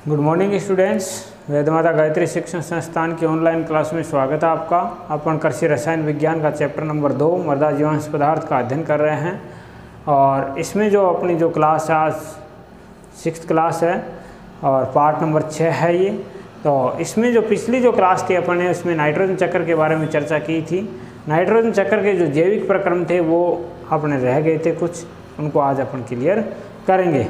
Good morning students. Vedmata Gayatri Shikshan Sansthan की online class में स्वागत है आपका। अपन कृषि रसायन विज्ञान का चैप्टर नंबर 2 मृदा जीवांश पदार्थ का अध्ययन कर रहे हैं। और इसमें जो अपनी जो क्लास है आज 6th क्लास है और पार्ट नंबर 6 है ये। तो इसमें जो पिछली जो क्लास थी अपन ने उसमें नाइट्रोजन चक्र के बारे में चर्चा की थी। नाइट्रोजन चक्र के जो जैविक प्रक्रम थे वो अपने रह गए थे कुछ, उनको आज अपन क्लियर करेंगे।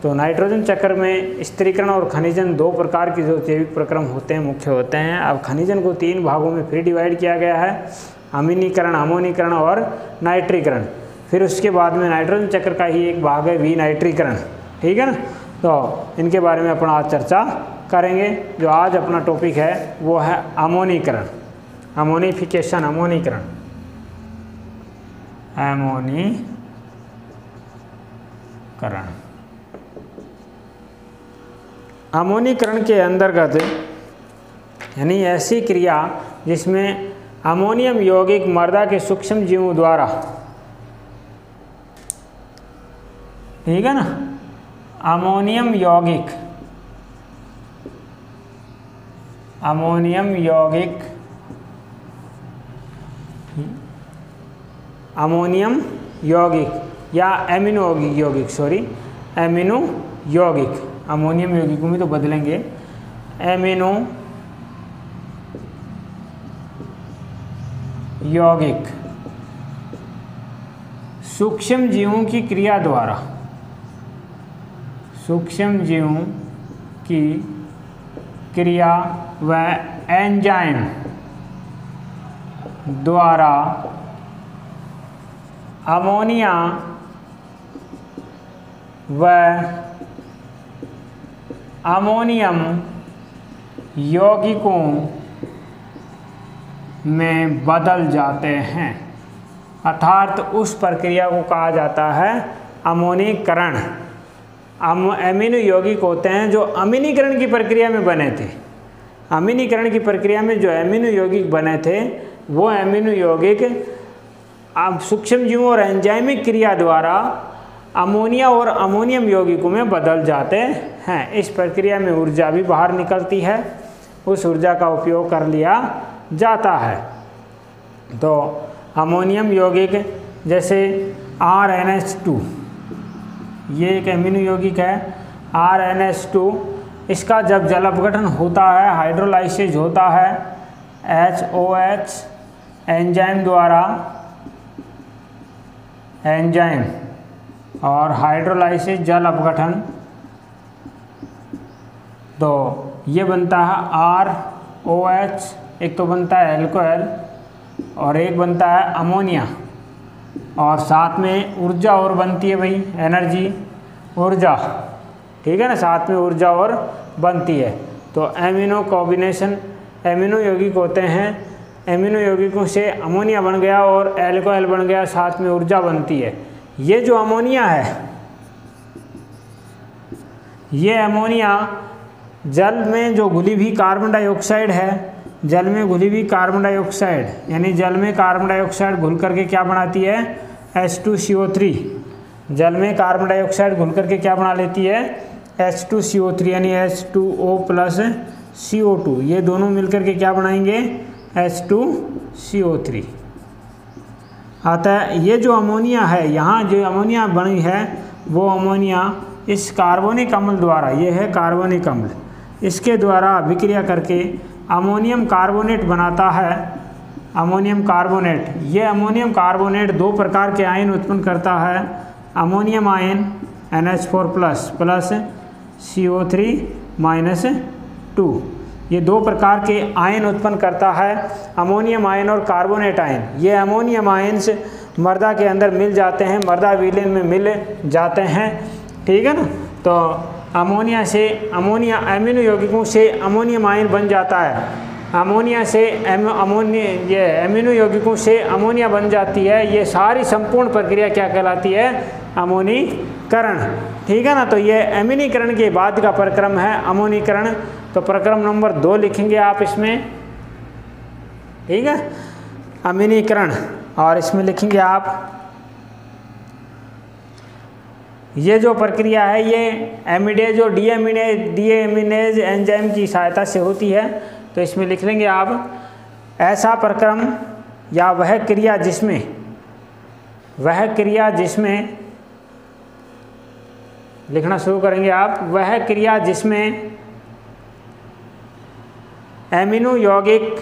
तो नाइट्रोजन चक्र में स्थिरीकरण और खनिजन दो प्रकार के जो जैविक प्रक्रम होते हैं मुख्य होते हैं। अब खनिजन को 3 भागों में फिर डिवाइड किया गया है, अमीनीकरण, अमोनीकरण और नाइट्रीकरण। फिर उसके बाद में नाइट्रोजन चक्र का ही एक भाग है विनाइट्रीकरण, ठीक है ना। तो इनके बारे में अपन आज चर्चा करेंगे। जो आज अपना टॉपिक है वो है अमोनीकरण, अमोनिफिकेशन, अमोनीकरण, अमोनीकरण। अमोनीकरण के अंतर्गत यानी ऐसी क्रिया जिसमें अमोनियम यौगिक मृदा के सूक्ष्म जीवों द्वारा, ठीक है ना, अमोनियम यौगिक, अमोनियम यौगिक, अमोनियम यौगिक या एमिनो यौगिक, सॉरी एमिनो यौगिक, अमोनियम यौगिकों में तो बदलेंगे, एमिनो यौगिक सूक्ष्म जीवों की क्रिया द्वारा, सूक्ष्म जीवों की क्रिया व एंजाइम द्वारा अमोनिया व अमोनियम यौगिकों में बदल जाते हैं। अर्थात उस प्रक्रिया को कहा जाता है अमोनीकरण। एमिनो यौगिक होते हैं जो अमीनीकरण की प्रक्रिया में बने थे। अमीनीकरण की प्रक्रिया में जो एमिनो यौगिक बने थे वो एमिनो यौगिक अब सूक्ष्म जीवों और एंजाइमिक क्रिया द्वारा अमोनिया और अमोनियम यौगिकों में बदल जाते हैं। इस प्रक्रिया में ऊर्जा भी बाहर निकलती है, उस ऊर्जा का उपयोग कर लिया जाता है। तो अमोनियम यौगिक जैसे RNH2, ये एक एमिनो यौगिक है RNH2। इसका जब जल अपघटन होता है, हाइड्रोलाइसिस होता है HOH एंजाइम द्वारा, एंजाइम और हाइड्रोलाइसिस जल अपघटन, तो ये बनता है ROH, एक तो बनता है एल्कोहल और एक बनता है अमोनिया, और साथ में ऊर्जा और बनती है भाई, एनर्जी, ऊर्जा, ठीक है ना, साथ में ऊर्जा और बनती है। तो एमिनो कॉम्बिनेशन, एमिनो यौगिक होते हैं, एमिनो यौगिकों से अमोनिया बन गया और एल्कोहल बन गया, साथ में ऊर्जा बनती है। ये जो अमोनिया है, ये अमोनिया जल में जो घुली हुई कार्बन डाइऑक्साइड है, जल में घुली हुई कार्बन डाइऑक्साइड, यानी जल में कार्बन डाइऑक्साइड घुल करके क्या बनाती है H2CO3। जल में कार्बन डाइऑक्साइड घुल करके क्या बना लेती है H2CO3, यानी H2O प्लस CO2, ये दोनों मिलकर के क्या बनाएंगे H2CO3। अतः ये जो अमोनिया है, यहाँ जो अमोनिया बनी है वो अमोनिया इस कार्बोनिक अम्ल द्वारा, ये है कार्बोनिक अम्ल, इसके द्वारा अभिक्रिया करके अमोनियम कार्बोनेट बनाता है, अमोनियम कार्बोनेट। ये अमोनियम कार्बोनेट 2 प्रकार के आयन उत्पन्न करता है, ammonium ion NH4 plus CO3 -2, ये 2 प्रकार के आयन उत्पन्न करता है, अमोनियम आयन और कार्बोनेट आयन। ये अमोनियम आयन्स मृदा के अंदर मिल जाते हैं, मृदा विलीन में मिल जाते हैं, ठीक है ना। तो अमोनिया से अमोनिया, एमिनो यौगिकों से अमोनियम आयन बन जाता है, अमोनिया से ये एमिनो यौगिकों से अमोनिया बन जाती है। ये सारी संपूर्ण प्रक्रिया क्या कहलाती है अमोनीकरण, ठीक है ना। तो ये एमिनीकरण के बाद का प्रक्रम है अमोनीकरण। तो प्रक्रम नंबर 2 लिखेंगे आप इसमें, ठीक है, अमीनीकरण, और इसमें लिखेंगे आप ये जो प्रक्रिया है ये एमिडेज और डीएमिनेज एंजाइम की सहायता से होती है। तो इसमें लिख लेंगे आप, ऐसा प्रक्रम या वह क्रिया जिसमें लिखना शुरू करेंगे आप, वह क्रिया जिसमें एमिनो यौगिक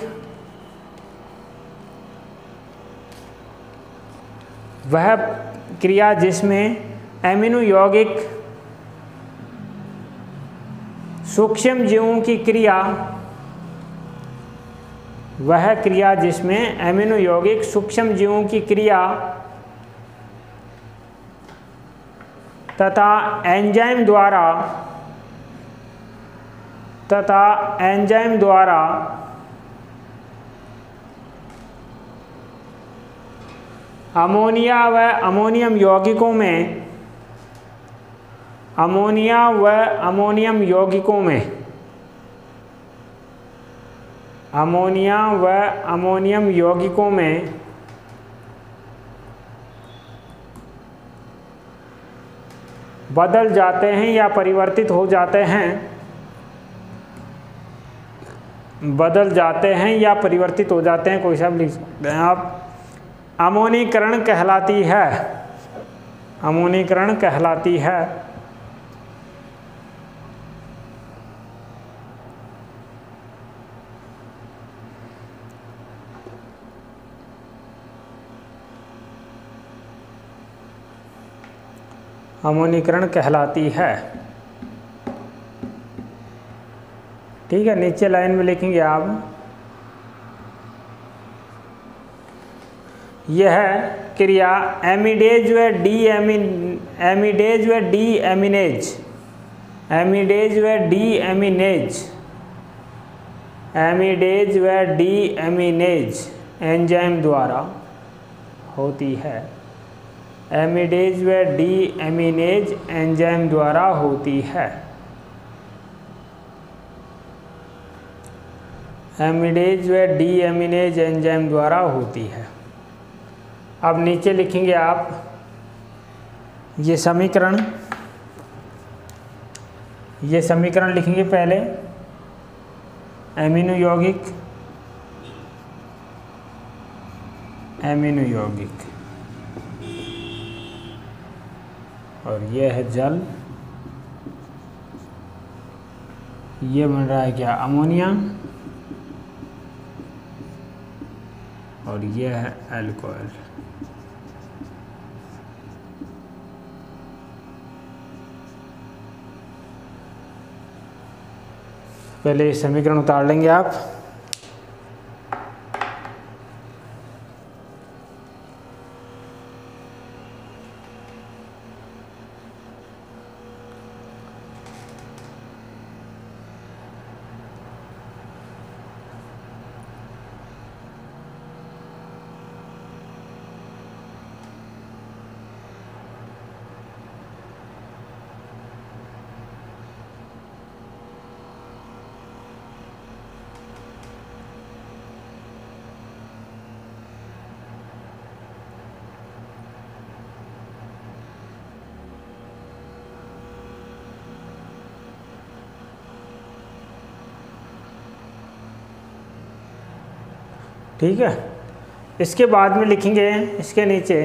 सूक्ष्म जीवों की क्रिया, वह क्रिया जिसमें एमिनो यौगिक सूक्ष्म जीवों की क्रिया तथा एंजाइम द्वारा अमोनिया व अमोनियम यौगिकों में बदल जाते हैं या परिवर्तित हो जाते हैं, कोई सा भी लिख सकते हैं आप। अमोनीकरण कहलाती है। अमोनीकरण कहलाती है। ठीक है, नीचे लाइन में लिखेंगे आप, यह क्रिया एमिडेज व डीएमिनेज एंजाइम द्वारा होती है। एमिडेज व डीएमिनेज एंजाइम द्वारा होती है। एमिडेज व डीएमिनेज एंजाइम द्वारा होती है। अब नीचे लिखेंगे आप ये समीकरण लिखेंगे पहले, एमिनो यौगिक और ये है जल, ये बन रहा है क्या, अमोनिया, और ये है अल्कोहल। पहले ये समीकरण उतार लेंगे आप। ठीक है, इसके बाद में लिखेंगे इसके नीचे,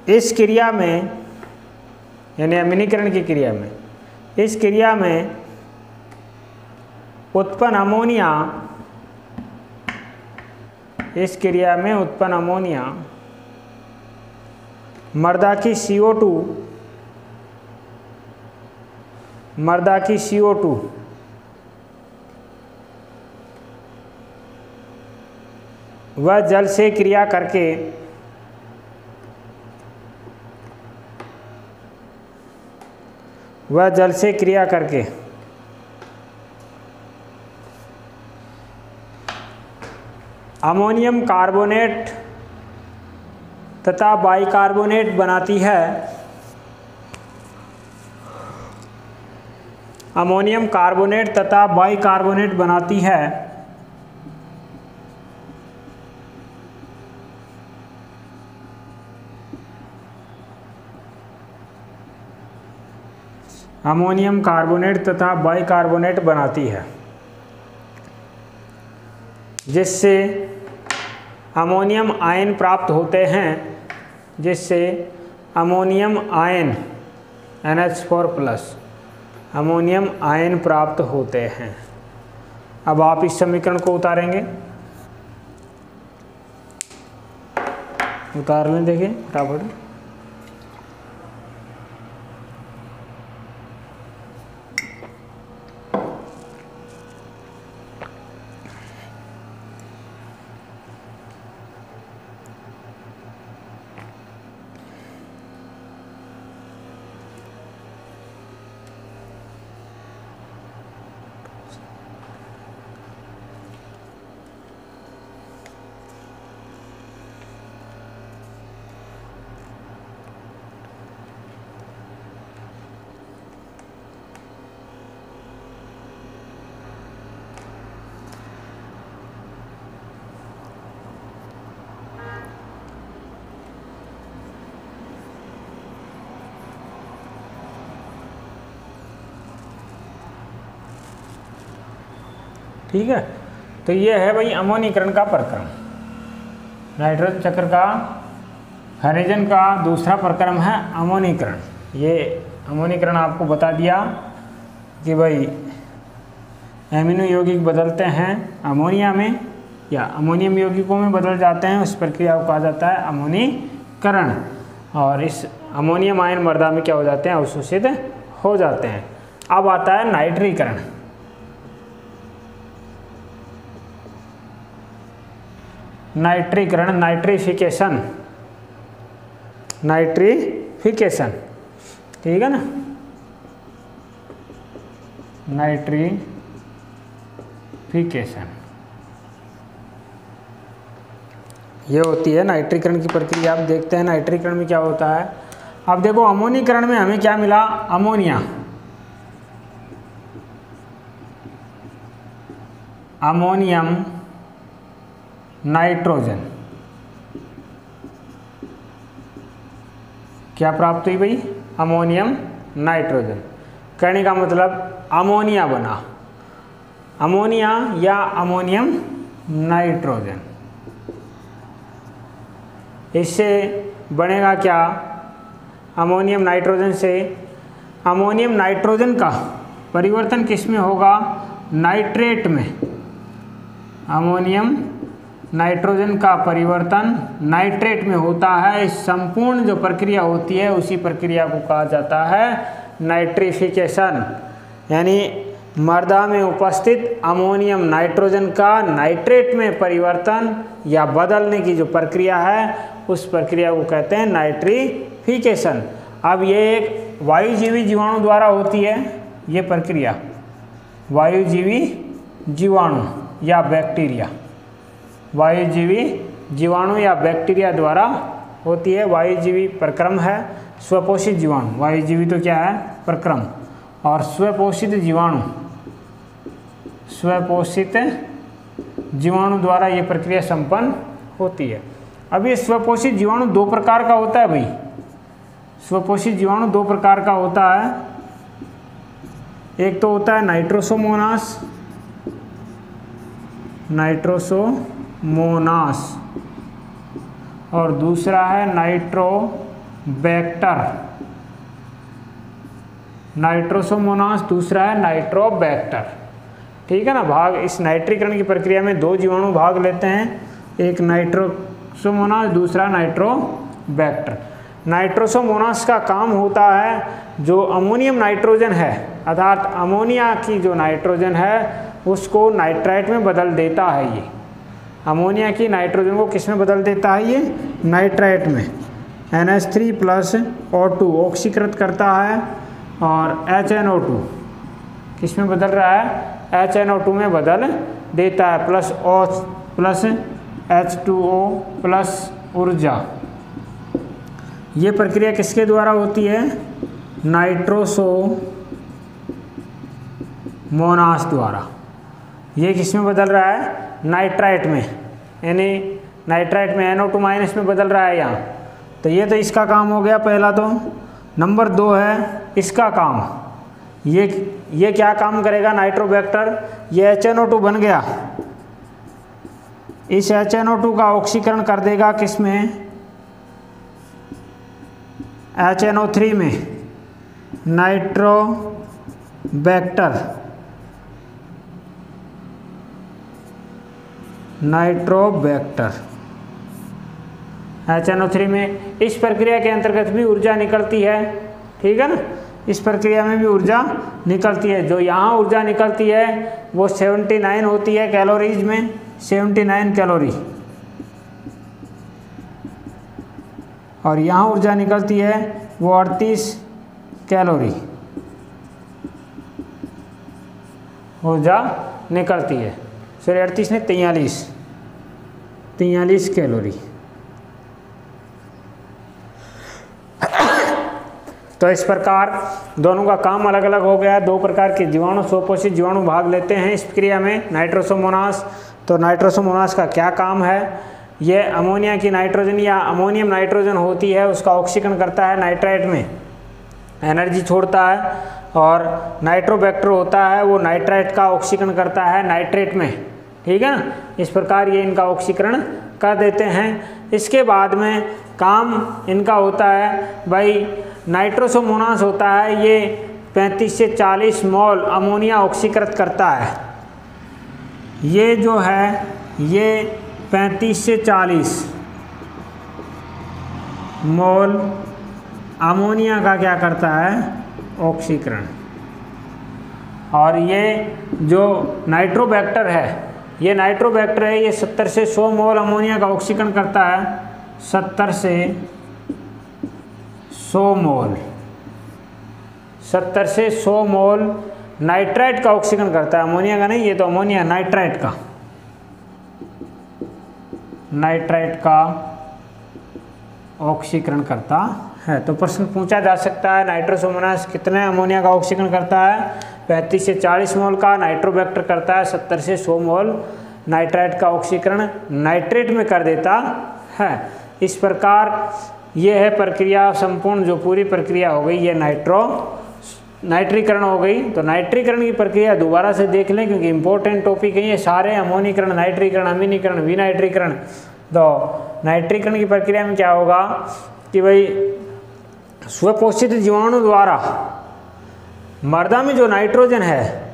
इस क्रिया में यानी अम्लीकरण की क्रिया में, इस क्रिया में उत्पन्न अमोनिया मर्दा की CO2 वह जल से क्रिया करके अमोनियम कार्बोनेट तथा बाइकार्बोनेट बनाती है। अमोनियम कार्बोनेट तथा बाइकार्बोनेट बनाती है। अमोनियम कार्बोनेट तथा बाइकार्बोनेट बनाती है, जिससे अमोनियम आयन प्राप्त होते हैं, जिससे ammonium ion NH4+ ammonium ion प्राप्त होते हैं। अब आप इस समीकरण को उतारेंगे, उतार लें, देखिए फटाफट। ठीक है, तो ये है भाई अमोनीकरण का प्रक्रम। नाइट्रोजन चक्र का हाइड्रोजन का दूसरा प्रक्रम है अमोनीकरण। ये अमोनीकरण आपको बता दिया कि भाई एमिनो यौगिक बदलते हैं अमोनिया में या अमोनियम यौगिकों में बदल जाते हैं, उस प्रक्रिया को कहा जाता है अमोनीकरण। और इस अमोनियम आयन मृदा में क्या हो जाते हैं, अवशोषित हो जाते हैं। अब आता है नाइट्रीकरण। नाइट्रीकरण, नाइट्रिफिकेशन, नाइट्रिफिकेशन, ठीक है ना, नाइट्रिफिकेशन ये होती है नाइट्रीकरण की प्रक्रिया। आप देखते हैं नाइट्रीकरण में क्या होता है। अब देखो अमोनीकरण में हमें क्या मिला, अमोनिया, अमोनियम नाइट्रोजन, क्या प्राप्त हुई भाई, अमोनियम नाइट्रोजन। कहने का मतलब अमोनिया बना, अमोनिया या अमोनियम नाइट्रोजन। इससे बनेगा क्या, अमोनियम नाइट्रोजन से अमोनियम नाइट्रोजन का परिवर्तन किस में होगा, नाइट्रेट में। अमोनियम नाइट्रोजन का परिवर्तन नाइट्रेट में होता है। इस संपूर्ण जो प्रक्रिया होती है उसी प्रक्रिया को कहा जाता है नाइट्रिफिकेशन। यानी मृदा में उपस्थित अमोनियम नाइट्रोजन का नाइट्रेट में परिवर्तन या बदलने की जो प्रक्रिया है उस प्रक्रिया को कहते हैं नाइट्रिफिकेशन। अब ये एक वायुजीवी जीवाणु द्वारा होती है, ये प्रक्रिया वायुजीवी जीवाणु या बैक्टीरिया, वायुजीवी जीवाणु या बैक्टीरिया द्वारा होती है। वायुजीवी प्रक्रम है, स्वपोषित जीवाणु, वायुजीवी तो क्या है, प्रक्रम, और स्वपोषित जीवाणु, स्वपोषित जीवाणु द्वारा ये प्रक्रिया संपन्न होती है। अब ये स्वपोषित जीवाणु दो प्रकार का होता है भाई, स्वपोषित जीवाणु दो प्रकार का होता है। एक तो होता है नाइट्रोसोमोनास, नाइट्रोसोमोनास, और दूसरा है नाइट्रोबैक्टर। नाइट्रोसोमोनास, दूसरा है नाइट्रोबैक्टर, ठीक है ना। भाग इस नाइट्रीकरण की प्रक्रिया में दो जीवाणु भाग लेते हैं, एक नाइट्रोसोमोनास, दूसरा नाइट्रोबैक्टर। नाइट्रोसोमोनास का काम होता है जो अमोनियम नाइट्रोजन है अर्थात अमोनिया की जो नाइट्रोजन है उसको नाइट्राइट में बदल देता है। ये अमोनिया की नाइट्रोजन को किस में बदल देता है, ये नाइट्राइट में। NH3+ O2 ऑक्सीकृत करता है और HNO2 किस में बदल रहा है, HNO2 में बदल देता है, प्लस H2O प्लस ऊर्जा। ये प्रक्रिया किसके द्वारा होती है, नाइट्रोसोमोनास द्वारा। ये किस में बदल रहा है, नाइट्राइट में, यानी नाइट्राइट में NO2 माइनस में बदल रहा है यहाँ। तो ये तो इसका काम हो गया पहला। तो नंबर 2 है इसका काम, ये क्या काम करेगा नाइट्रोबैक्टर, ये HNO2 बन गया, इस HNO2 का ऑक्सीकरण कर देगा किसमें, HNO3 में, नाइट्रोबैक्टर HNO3 में। इस प्रक्रिया के अंतर्गत भी ऊर्जा निकलती है, ठीक है ना, इस प्रक्रिया में भी ऊर्जा निकलती है। जो यहाँ ऊर्जा निकलती है वो 79 होती है कैलोरीज में, 79 कैलोरी, और यहाँ ऊर्जा निकलती है वो 38 कैलोरी ऊर्जा निकलती है, सॉरी 38 नहीं 43 कैलोरी। तो इस प्रकार दोनों का काम अलग अलग हो गया। दो प्रकार के जीवाणु, स्वपोषित जीवाणु भाग लेते हैं इस क्रिया में। नाइट्रोसोमोनास, तो नाइट्रोसोमोनास का क्या काम है, ये अमोनिया की नाइट्रोजन या अमोनियम नाइट्रोजन होती है उसका ऑक्सीकरण करता है, नाइट्राइट में एनर्जी छोड़ता है, और नाइट्रोबैक्टर होता है वो नाइट्राइट का ऑक्सीकरण करता है नाइट्रेट में, ठीक है ना। इस प्रकार ये इनका ऑक्सीकरण कर देते हैं। इसके बाद में काम इनका होता है भाई, नाइट्रोसोमोनास होता है ये 35 से 40 मोल अमोनिया ऑक्सीकृत करता है। ये जो है ये 35 से 40 मोल अमोनिया का क्या करता है, ऑक्सीकरण। और ये जो नाइट्रोबैक्टर है, ये नाइट्रोबैक्टर है, ये 70 से 100 मोल अमोनिया का ऑक्सीकरण करता है, 70 से 100 मोल, 70 से 100 मोल नाइट्राइट का ऑक्सीकरण करता है, अमोनिया का नहीं, ये तो अमोनिया, नाइट्राइट का ऑक्सीकरण करता है। तो प्रश्न पूछा जा सकता है नाइट्रोसोमोनास कितने अमोनिया का ऑक्सीकरण करता है, 35 से 40 मोल का। नाइट्रोबैक्टर करता है 70 से 100 मोल नाइट्राइट का ऑक्सीकरण नाइट्रेट में कर देता है। इस प्रकार ये है प्रक्रिया संपूर्ण, जो पूरी प्रक्रिया हो गई ये नाइट्रीकरण हो गई। तो नाइट्रीकरण की प्रक्रिया दोबारा से देख लें क्योंकि इंपॉर्टेंट टॉपिक है ये सारे, अमोनीकरण, नाइट्रीकरण, अमीनीकरण, विनाइट्रीकरण। तो नाइट्रीकरण की प्रक्रिया में क्या होगा कि भाई स्वपोषित जीवाणु द्वारा मर्दा में जो नाइट्रोजन है,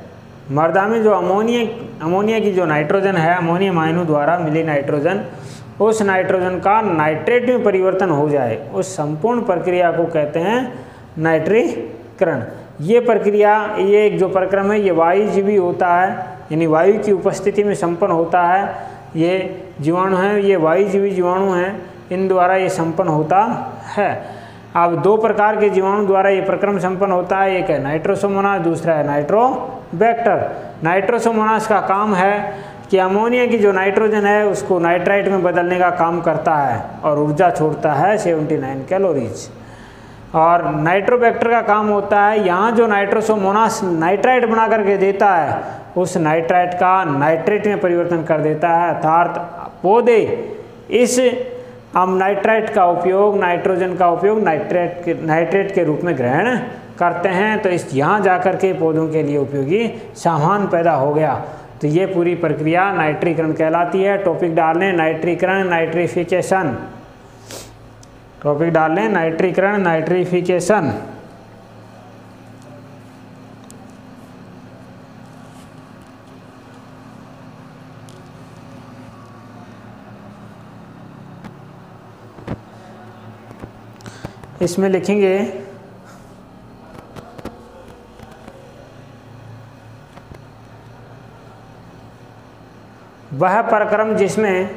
मर्दा में जो अमोनिया की जो नाइट्रोजन है, अमोनियम आयनों द्वारा मिली नाइट्रोजन, उस नाइट्रोजन का नाइट्रेट में परिवर्तन हो जाए, उस संपूर्ण प्रक्रिया को कहते हैं नाइट्रीकरण। ये प्रक्रिया, ये एक जो प्रक्रम है ये वायुजीवी होता है, यानी वायु की उपस्थिति में संपन्न होता है। ये जीवाणु हैं, ये वायुजीवी जीवाणु हैं, इन द्वारा ये संपन्न होता है। अब दो प्रकार के जीवाणु द्वारा ये प्रक्रम संपन्न होता है, एक है नाइट्रोसोमोनास, दूसरा है नाइट्रोबैक्टर। नाइट्रोसोमोनास का काम है कि अमोनिया की जो नाइट्रोजन है उसको नाइट्राइट में बदलने का काम करता है और ऊर्जा छोड़ता है 79 कैलोरीज। और नाइट्रोबैक्टर का काम होता है यहाँ जो नाइट्रोसोमोनास नाइट्राइट बना करके देता है उस नाइट्राइट का नाइट्रेट में परिवर्तन कर देता है, अर्थात पौधे इस नाइट्राइट का उपयोग, नाइट्रोजन का उपयोग नाइट्रेट के रूप में ग्रहण करते हैं। तो इस यहाँ जाकर के पौधों के लिए उपयोगी सामान पैदा हो गया। तो ये पूरी प्रक्रिया नाइट्रीकरण कहलाती है। टॉपिक डाल लें नाइट्रीकरण, नाइट्रिफिकेशन, टॉपिक डाल लें नाइट्रीकरण, नाइट्रिफिकेशन। इसमें लिखेंगे वह प्रक्रम जिसमें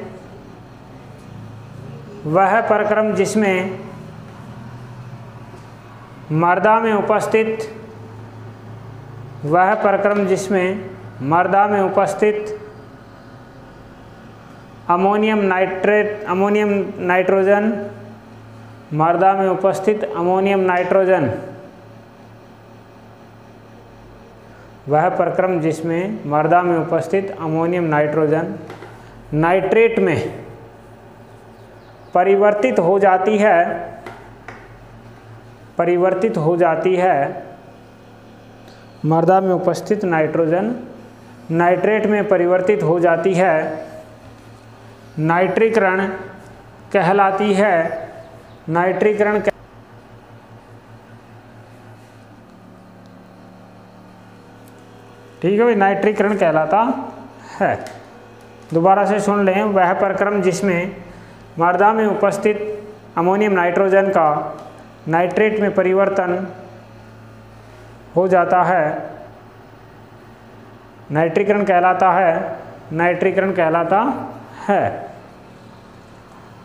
मर्दा में उपस्थित अमोनियम नाइट्रोजन, मर्दा में उपस्थित अमोनियम नाइट्रोजन, वह प्रक्रम जिसमें मर्दा में उपस्थित अमोनियम नाइट्रोजन नाइट्रेट में परिवर्तित हो जाती है मृदा में उपस्थित नाइट्रोजन नाइट्रेट में परिवर्तित हो जाती है, नाइट्रीकरण कहलाती है। नाइट्रीकरण ठीक है भाई, नाइट्रीकरण कहलाता है। दोबारा से सुन लें, वह प्रक्रम जिसमें मृदा में उपस्थित अमोनियम नाइट्रोजन का नाइट्रेट में परिवर्तन हो जाता है, नाइट्रीकरण कहलाता है। नाइट्रीकरण कहलाता है।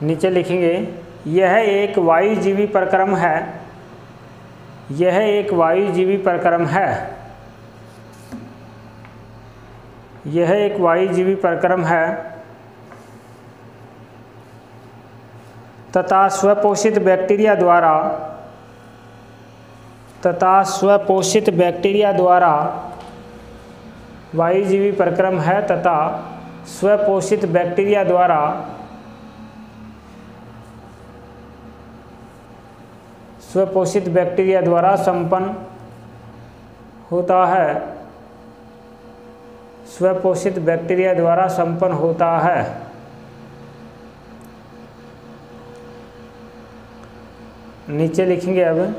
नीचे लिखेंगे, यह एक वायुजीवी प्रक्रम है। यह एक वायुजीवी प्रक्रम है। यह एक वायुजीवी प्रक्रम है तथा स्वपोषित बैक्टीरिया द्वारा वायुजीवी प्रक्रम है तथा स्वपोषित बैक्टीरिया द्वारा संपन्न होता है। स्वपोषित बैक्टीरिया द्वारा संपन्न होता है। नीचे लिखेंगे अब,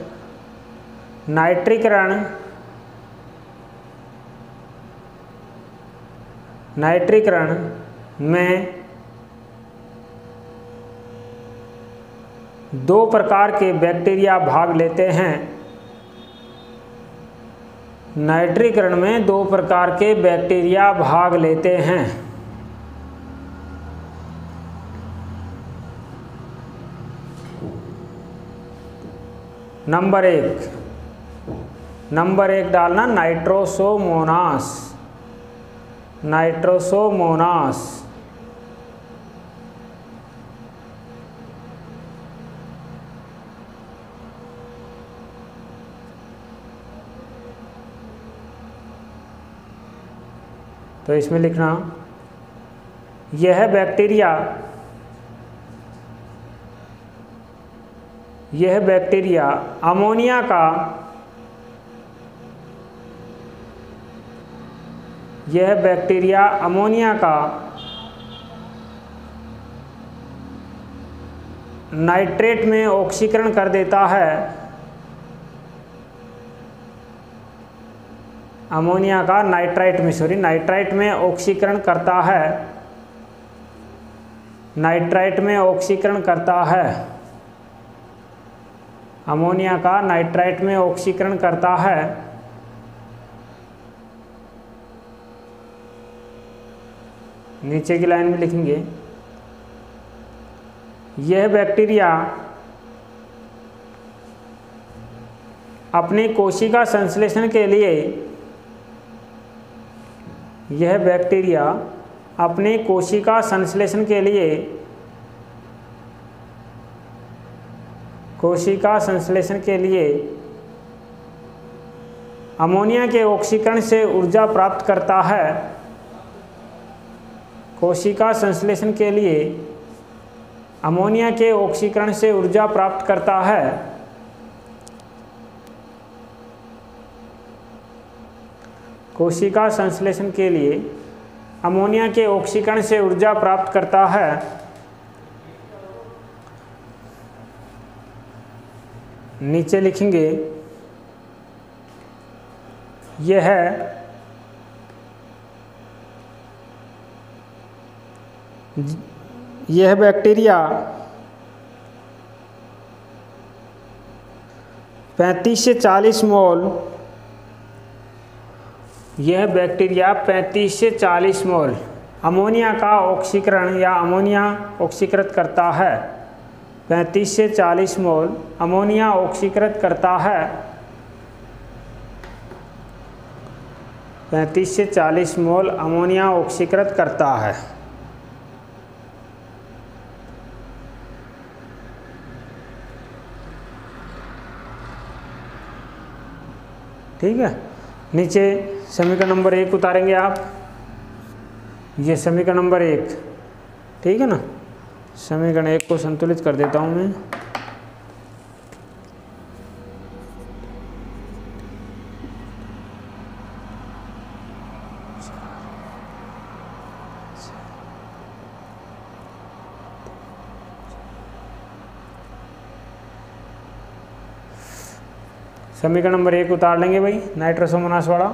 नाइट्रीकरण में दो प्रकार के बैक्टीरिया भाग लेते हैं। नाइट्रीकरण में दो प्रकार के बैक्टीरिया भाग लेते हैं। नंबर एक डालना नाइट्रोसोमोनास। तो इसमें लिखना, यह बैक्टीरिया अमोनिया का नाइट्रेट में ऑक्सीकरण कर देता है। अमोनिया का नाइट्राइट में ऑक्सीकरण करता है। अमोनिया का नाइट्राइट में ऑक्सीकरण करता है। नीचे की लाइन में लिखेंगे, यह बैक्टीरिया अपने कोशिका संश्लेषण के लिए अमोनिया के ऑक्सीकरण से ऊर्जा प्राप्त करता है। कोशिका संश्लेषण के लिए अमोनिया के ऑक्सीकरण से ऊर्जा प्राप्त करता है। कोशिका संश्लेषण के लिए अमोनिया के ऑक्सीकरण से ऊर्जा प्राप्त करता है। नीचे लिखेंगे, यह बैक्टीरिया 35 से 40 मोल अमोनिया का ऑक्सीकरण या अमोनिया ऑक्सीकृत करता है। 35 से 40 मोल अमोनिया ऑक्सीकृत करता है। 35 से 40 मोल अमोनिया ऑक्सीकृत करता है। ठीक है। नीचे समीकरण नंबर 1 उतारेंगे आप। ये समीकरण नंबर 1, ठीक है ना। समीकरण 1 को संतुलित कर देता हूँ मैं। समीकरण नंबर 1 उतार लेंगे भाई नाइट्रोसोमोनास वाला।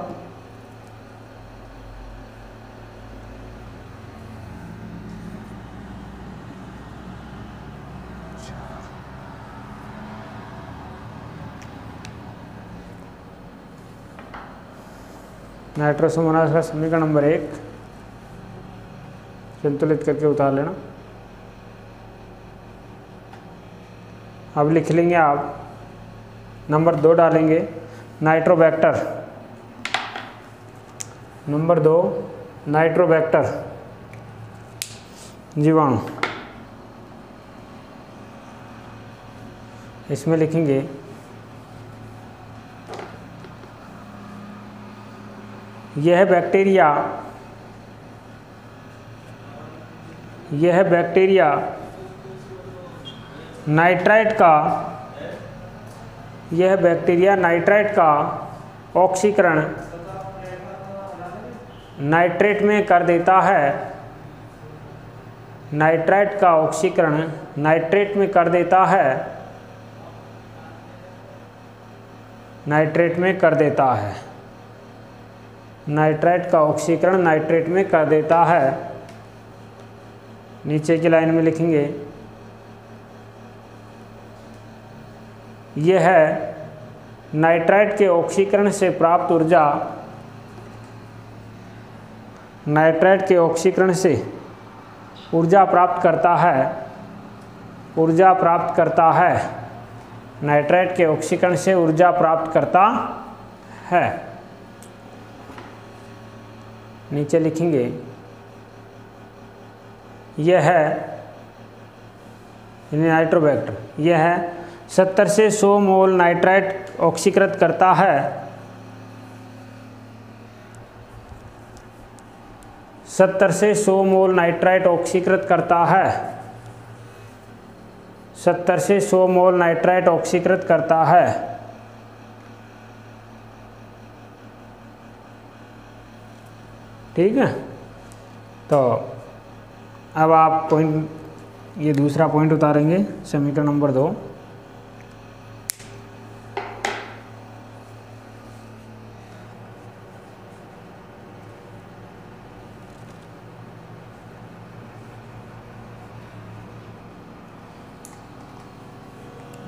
नाइट्रोसोमोनास का समीकरण नंबर 1 संतुलित करके उतार लेना। अब लिख लेंगे आप, नंबर 2 डालेंगे नाइट्रोबैक्टर, नंबर 2 नाइट्रोबैक्टर जीवाणु, इसमें लिखेंगे यह बैक्टीरिया नाइट्राइट का ऑक्सीकरण नाइट्रेट में कर देता है, नाइट्राइट का ऑक्सीकरण नाइट्रेट में कर देता है, नाइट्रेट में कर देता है, नाइट्राइट का ऑक्सीकरण नाइट्रेट में कर देता है। नीचे की लाइन में लिखेंगे यह है नाइट्राइट के ऑक्सीकरण से प्राप्त ऊर्जा, नाइट्राइट के ऑक्सीकरण से ऊर्जा प्राप्त करता है, ऊर्जा प्राप्त करता है, नाइट्राइट के ऑक्सीकरण से ऊर्जा प्राप्त करता है। नीचे लिखेंगे यह है नाइट्रोबैक्टर, यह है 70 से 100 मोल नाइट्राइट ऑक्सीकृत करता है, 70 से 100 मोल नाइट्राइट ऑक्सीकृत करता है, 70 से 100 मोल नाइट्राइट ऑक्सीकृत करता है। ठीक है, तो अब आप पॉइंट, ये दूसरा पॉइंट उतारेंगे समीकरण नंबर 2।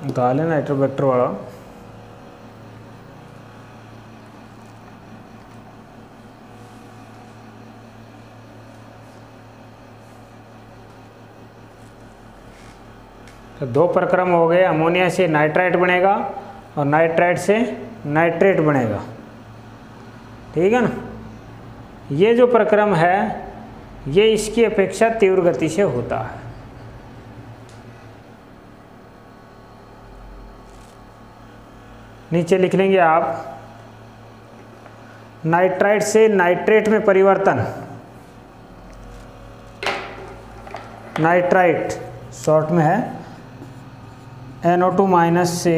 उतार लें नाइट्रोबैक्टर वाला। तो 2 प्रक्रम हो गए, अमोनिया से नाइट्राइट बनेगा और नाइट्राइट से नाइट्रेट बनेगा। ठीक है ना। ये जो प्रक्रम है ये इसकी अपेक्षा तीव्र गति से होता है। नीचे लिख लेंगे आप नाइट्राइट से नाइट्रेट में परिवर्तन, नाइट्राइट शॉर्ट में है NO2 माइनस से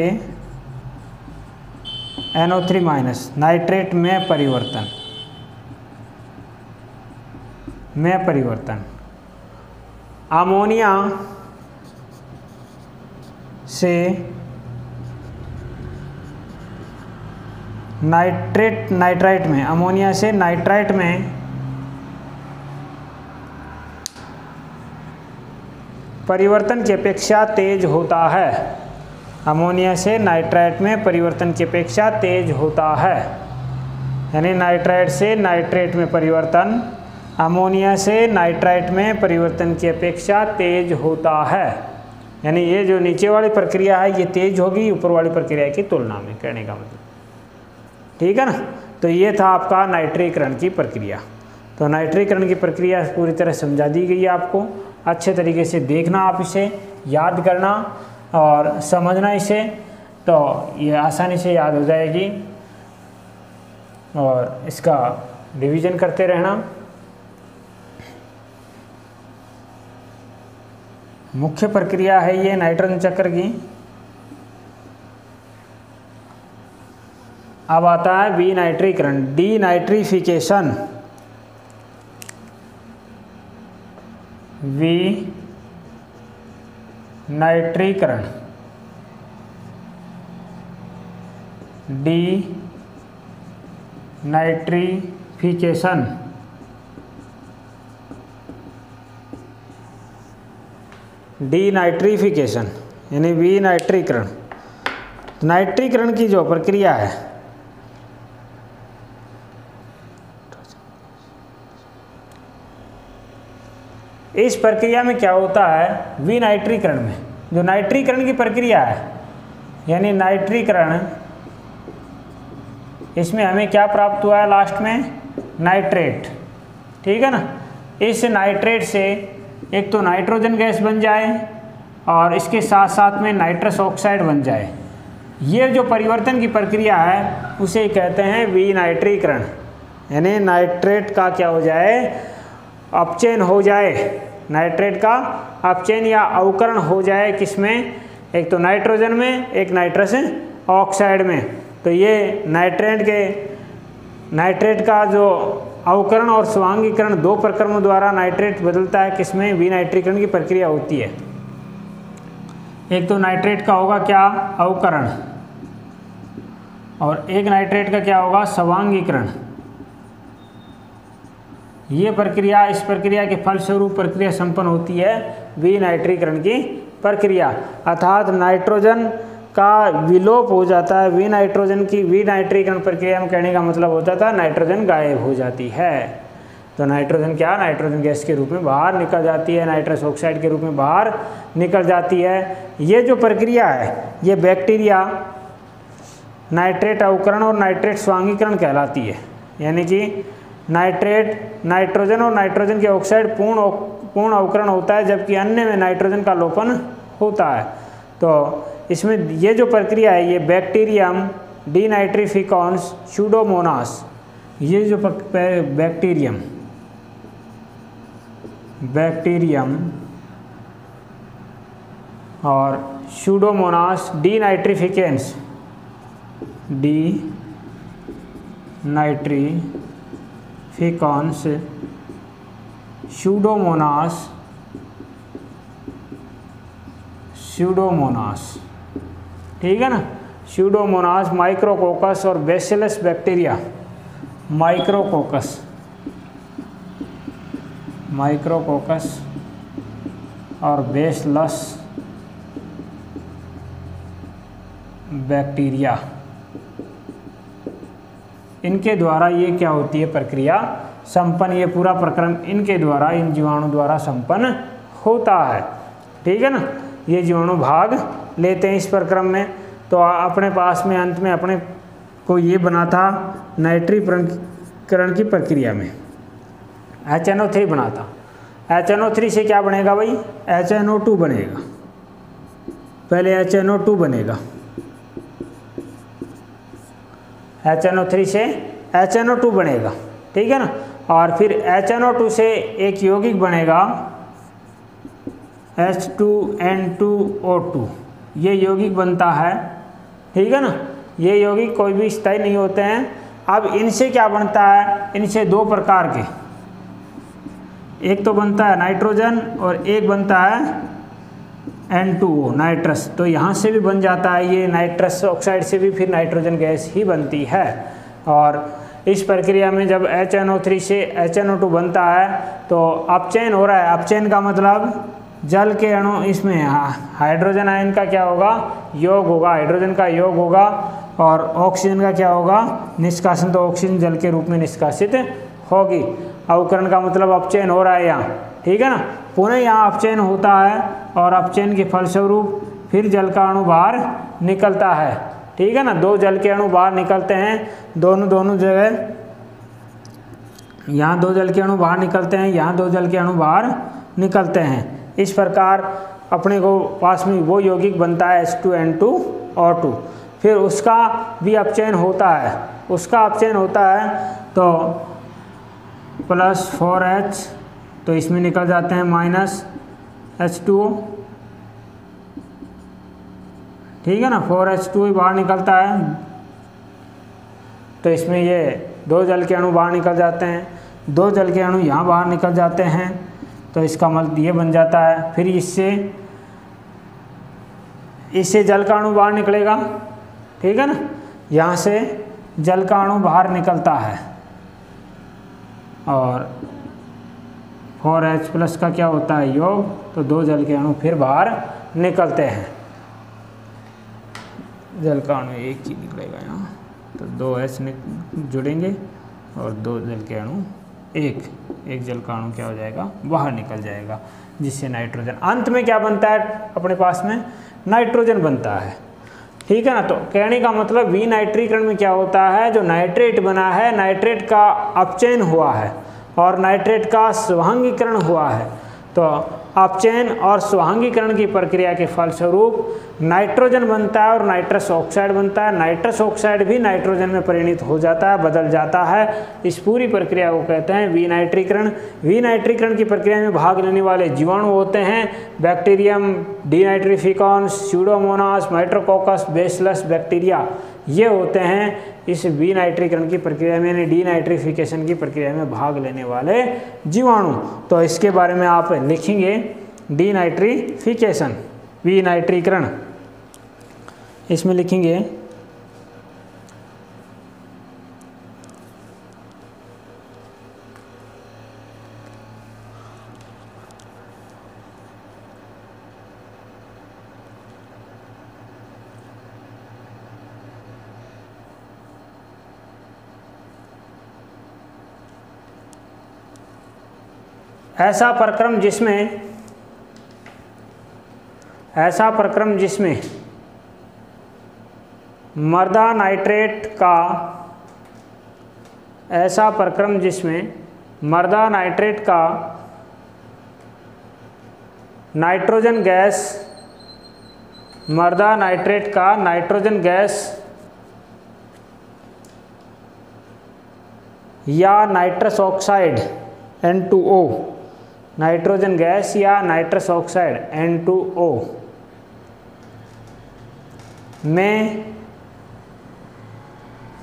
NO3 माइनस, नाइट्रेट में परिवर्तन, में परिवर्तन। अमोनिया से नाइट्राइट में, अमोनिया से नाइट्राइट में परिवर्तन की अपेक्षा तेज होता है, अमोनिया से नाइट्राइट में परिवर्तन की अपेक्षा तेज होता है। यानी नाइट्राइट से नाइट्रेट में परिवर्तन अमोनिया से नाइट्राइट में परिवर्तन की अपेक्षा तेज होता है। यानी ये जो नीचे वाली प्रक्रिया है ये तेज होगी ऊपर वाली प्रक्रिया की तुलना में, कहने का मतलब। ठीक है ना। तो ये था आपका नाइट्रीकरण की प्रक्रिया। तो नाइट्रीकरण की प्रक्रिया पूरी तरह समझा दी गई है आपको। अच्छे तरीके से देखना, आप इसे याद करना और समझना इसे, तो ये आसानी से याद हो जाएगी और इसका रिवीजन करते रहना। मुख्य प्रक्रिया है ये नाइट्रोजन चक्र की। अब आता है विनाइट्रीकरण, डीनाइट्रिफिकेशन, विनाइट्रीकरण। डीनाइट्रिफिकेशन। डीनाइट्रिफिकेशन यानी विनाइट्रीकरण। नाइट्रीकरण की जो प्रक्रिया है, इस प्रक्रिया में क्या होता है, विनाइट्रीकरण में जो नाइट्रीकरण की प्रक्रिया है यानी नाइट्रीकरण, इसमें हमें क्या प्राप्त हुआ है लास्ट में, नाइट्रेट। ठीक है ना। इस नाइट्रेट से एक तो नाइट्रोजन गैस बन जाए और इसके साथ साथ में नाइट्रस ऑक्साइड बन जाए। ये जो परिवर्तन की प्रक्रिया है उसे कहते हैं विनाइट्रीकरण, यानी नाइट्रेट का क्या हो जाए, अपचयन हो जाए, नाइट्रेट का अपचयन या अवकरण हो जाए, किसमें, एक तो नाइट्रोजन में, एक नाइट्रस ऑक्साइड में। तो ये नाइट्रेट का जो अवकरण और स्वांगीकरण दो प्रक्रमों द्वारा नाइट्रेट बदलता है, किसमें, विनाइट्रीकरण की प्रक्रिया होती है। एक तो नाइट्रेट का होगा क्या, अवकरण, और एक नाइट्रेट का क्या होगा, स्वांगीकरण। ये प्रक्रिया, इस प्रक्रिया के फलस्वरूप प्रक्रिया संपन्न होती है विनाइट्रीकरण की प्रक्रिया, अर्थात नाइट्रोजन का विलोप हो जाता है। विनाइट्रीकरण प्रक्रिया में कहने का मतलब होता था नाइट्रोजन गायब हो जाती है। तो नाइट्रोजन क्या, नाइट्रोजन गैस के रूप में बाहर निकल जाती है, नाइट्रस ऑक्साइड के रूप में बाहर निकल जाती है। ये जो प्रक्रिया है ये बैक्टीरिया नाइट्रेट अवकरण और नाइट्रेट स्वांगीकरण कहलाती है। यानी कि नाइट्रोजन और नाइट्रोजन के ऑक्साइड पूर्ण अवकरण होता है, जबकि अन्य में नाइट्रोजन का लोपन होता है। तो इसमें ये जो प्रक्रिया है ये बैक्टीरियम डीनाइट्रिफिकॉन्स स्यूडोमोनास, ये जो बैक्टीरियम और स्यूडोमोनास डीनाइट्रिफिकेंस, डीनाइट्रिफिकॉन्स स्यूडोमोनास, ठीक है ना। स्यूडोमोनास, माइक्रोकोकस और बेसिलस बैक्टीरिया, माइक्रोकोकस और बेसिलस बैक्टीरिया, इनके द्वारा ये क्या होती है प्रक्रिया संपन्न, ये पूरा प्रक्रम इनके द्वारा, इन जीवाणु द्वारा संपन्न होता है। ठीक है ना। ये जीवाणु भाग लेते हैं इस प्रक्रम में। तो अपने पास में अंत में अपने को ये बना था नाइट्रीकरण की प्रक्रिया में HNO3 बना था। HNO3 से क्या बनेगा भाई, HNO2 बनेगा। पहले HNO2 बनेगा, HNO3 से HNO2 बनेगा, ठीक है ना। और फिर HNO2 से एक यौगिक बनेगा H2N2O2, ये यौगिक बनता है, ठीक है ना। ये यौगिक कोई भी स्थायी नहीं होते हैं। अब इनसे क्या बनता है, इनसे दो प्रकार के, एक तो बनता है नाइट्रोजन और एक बनता है N2O नाइट्रस। तो यहाँ से भी बन जाता है ये, नाइट्रस ऑक्साइड से भी फिर नाइट्रोजन गैस ही बनती है। और इस प्रक्रिया में जब HNO3 से HNO2 बनता है तो अपचयन हो रहा है। अपचयन का मतलब जल के अणु, इसमें हाइड्रोजन आयन का क्या होगा, योग होगा, हाइड्रोजन का योग होगा, और ऑक्सीजन का क्या होगा, निष्कासन। तो ऑक्सीजन जल के रूप में निष्कासित होगी। अवकरण का मतलब अपचयन हो रहा है यहाँ, ठीक है ना। पुनः यहाँ अपचयन होता है और अपचयन के फलस्वरूप फिर जल का अणु बाहर निकलता है, ठीक है ना। दो जल के अणु बाहर निकलते हैं, दोनों जगह, यहाँ दो जल के अणु बाहर निकलते हैं, यहाँ दो जल के अणु बाहर निकलते हैं। इस प्रकार अपने को पास में वो यौगिक बनता है H2N2O2। फिर उसका भी अपचयन होता है, तो +4H, तो इसमें निकल जाते हैं -H2O, ठीक है ना। 4H2O बाहर निकलता है, तो इसमें ये दो जल के अणु बाहर निकल जाते हैं, दो जल के अणु यहाँ बाहर निकल जाते हैं, तो इसका मतलब ये बन जाता है। फिर इससे जल का अणु बाहर निकलेगा, ठीक है ना। यहाँ से जल का अणु बाहर निकलता है और 4H+ का क्या होता है योग, तो 2 जल के अणु फिर बाहर निकलते हैं। जल का अणु एक ही निकलेगा यहाँ, तो 2H जुड़ेंगे और 2 जल के अणु एक जल का अणु क्या हो जाएगा, बाहर निकल जाएगा, जिससे नाइट्रोजन अंत में क्या बनता है अपने पास में, नाइट्रोजन बनता है। ठीक है ना। तो कहने का मतलब विनाइट्रीकरण में क्या होता है, जो नाइट्रेट बना है, नाइट्रेट का अपचयन हुआ है और नाइट्रेट का स्वभंगीकरण हुआ है। तो अपचयन और स्वभंगीकरण की प्रक्रिया के फलस्वरूप नाइट्रोजन बनता है और नाइट्रस ऑक्साइड बनता है। नाइट्रस ऑक्साइड भी नाइट्रोजन में परिणत हो जाता है, बदल जाता है। इस पूरी प्रक्रिया को कहते हैं विनाइट्रीकरण। विनाइट्रीकरण की प्रक्रिया में भाग लेने वाले जीवाणु होते हैं बैक्टीरियम, डिनाइट्रिफिकॉन्स, स्यूडोमोनास, माइट्रोकोकस, बेसिलस बैक्टीरिया। ये होते हैं इस विनाइट्रीकरण की प्रक्रिया में, यानी डीनाइट्रिफिकेशन की प्रक्रिया में भाग लेने वाले जीवाणु। तो इसके बारे में आप लिखेंगे डीनाइट्रिफिकेशन, विनाइट्रीकरण, इसमें लिखेंगे ऐसा प्रक्रम जिसमें मर्दा नाइट्रेट का, ऐसा प्रक्रम जिसमें मर्दा नाइट्रेट का नाइट्रोजन गैस, मर्दा नाइट्रेट का नाइट्रोजन गैस या nitrous oxide N2O, nitrogen gas या नाइट्रस ऑक्साइड N2O में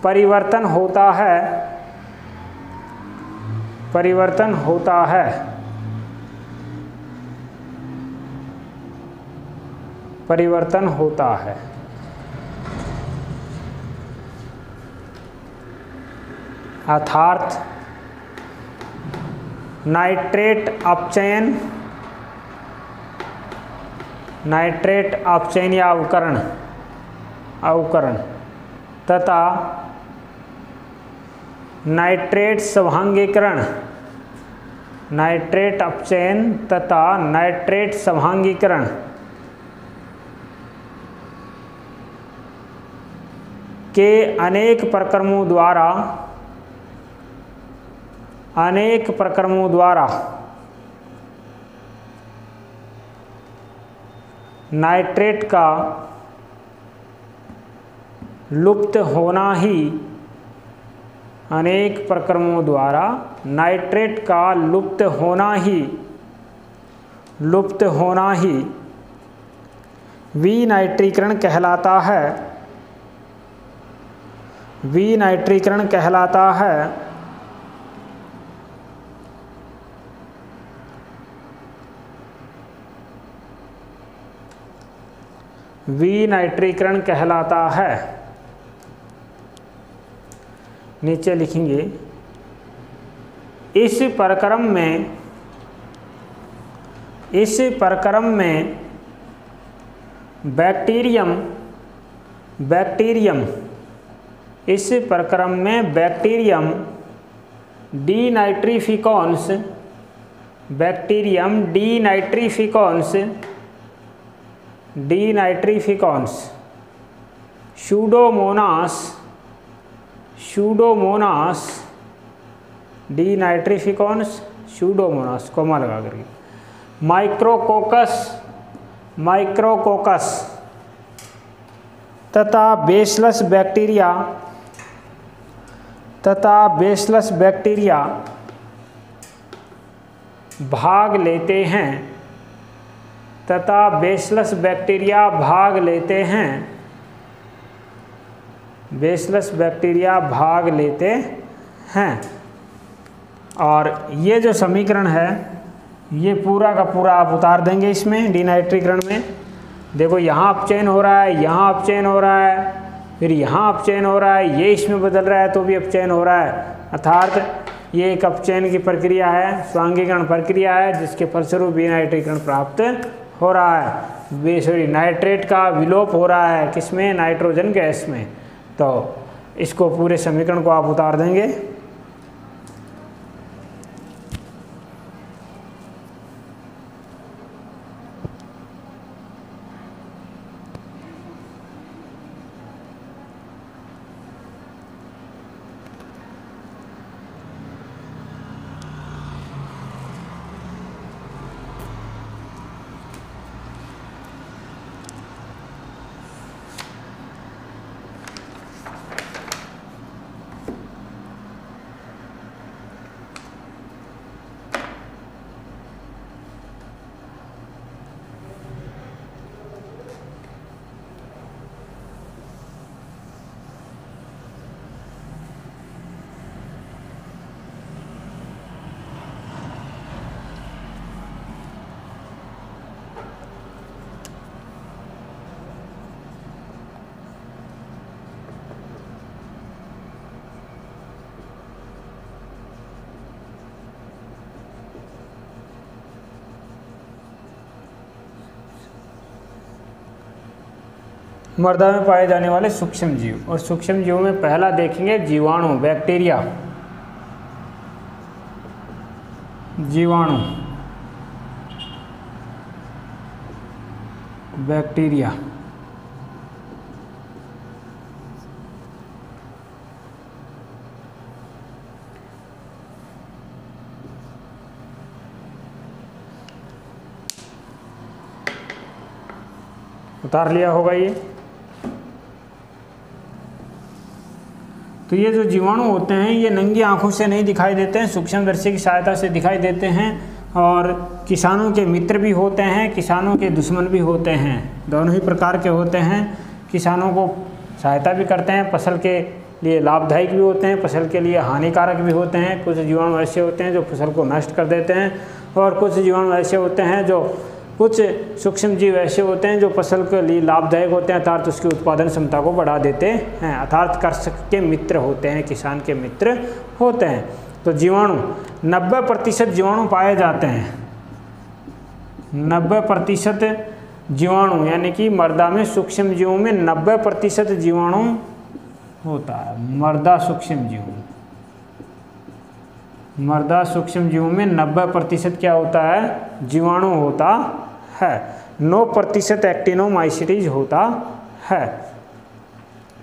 परिवर्तन होता है, परिवर्तन होता है, परिवर्तन होता है, अर्थात नाइट्रेट अपचयन, नाइट्रेट अपचयन या अवकरण तथा नाइट्रेट स्वभंगीकरण, नाइट्रेट अपचयन तथा नाइट्रेट स्वभंगीकरण के अनेक प्रक्रमों द्वारा नाइट्रेट का लुप्त होना ही, अनेक प्रक्रमों द्वारा नाइट्रेट का लुप्त होना ही विनाइट्रीकरण कहलाता है, विनाइट्रीकरण कहलाता है। विनाइट्रीकरण कहलाता है। नीचे लिखेंगे इस प्रक्रम में बैक्टीरियम डीनाइट्रिफिकॉन्स शूडोमोनास डीनाइट्रिफिकॉन्स शूडोमोनास कोमा लगा करके, माइक्रोकोकस तथा बेसिलस बैक्टीरिया भाग लेते हैं। और ये जो समीकरण है ये पूरा का पूरा आप उतार देंगे इसमें डीनाइट्रीकरण में। देखो यहाँ अपचयन हो रहा है, यहाँ अपचयन हो रहा है, फिर यहाँ अपचयन हो रहा है, ये इसमें बदल रहा है तो भी अपचयन हो रहा है, अर्थात ये एक अपचयन की प्रक्रिया है, स्वांगीकरण प्रक्रिया है, जिसके फलस्वरूप विनाइट्रीकरण प्राप्त हो रहा है। नाइट्रेट का विलोप हो रहा है किसमें, नाइट्रोजन गैस में। तो इसको पूरे समीकरण को आप उतार देंगे। मृदा में पाए जाने वाले सूक्ष्म जीव, और सूक्ष्म जीवों में पहला देखेंगे जीवाणु, बैक्टीरिया। जीवाणु, बैक्टीरिया। उतार लिया होगा ये। तो ये जो जीवाणु होते हैं ये नंगी आंखों से नहीं दिखाई देते हैं, सूक्ष्मदर्शी की सहायता से दिखाई देते हैं, और किसानों के मित्र भी होते हैं, किसानों के दुश्मन भी होते हैं, दोनों ही प्रकार के होते हैं। किसानों को सहायता भी करते हैं, फसल के लिए लाभदायक भी होते हैं, फसल के लिए हानिकारक भी होते हैं। कुछ जीवाणु ऐसे होते हैं जो फसल को नष्ट कर देते हैं, और कुछ जीवाणु ऐसे होते हैं जो, कुछ सूक्ष्म जीव ऐसे होते हैं जो फसल के लिए लाभदायक होते हैं, अर्थात उसकी उत्पादन क्षमता को बढ़ा देते हैं, अर्थात कृषक के मित्र होते हैं, किसान के मित्र होते हैं। तो जीवाणु 90% जीवाणु पाए जाते हैं। 90% जीवाणु, यानी कि मृदा में सूक्ष्म जीवों में 90% जीवाणु होता है। मृदा सूक्ष्म जीव, मृदा सूक्ष्म जीवों में 90% क्या होता है, जीवाणु होता है। 9% एक्टिनोमाइसीटीज होता है,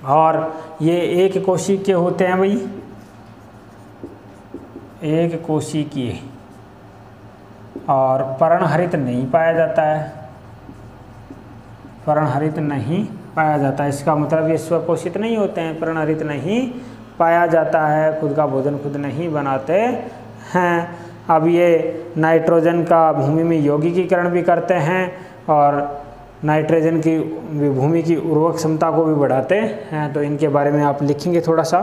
और ये एक कोशिकीय होते हैं भाई, एक कोशिकीय, और पर्णहरित नहीं पाया जाता है, पर्णहरित नहीं पाया जाता है। इसका मतलब ये स्वपोषित नहीं होते हैं, पर्णहरित नहीं पाया जाता है, खुद का भोजन खुद नहीं बनाते हैं। अब ये नाइट्रोजन का भूमि में यौगिकीकरण भी करते हैं, और नाइट्रोजन की भूमि की उर्वरक क्षमता को भी बढ़ाते हैं। तो इनके बारे में आप लिखेंगे थोड़ा सा।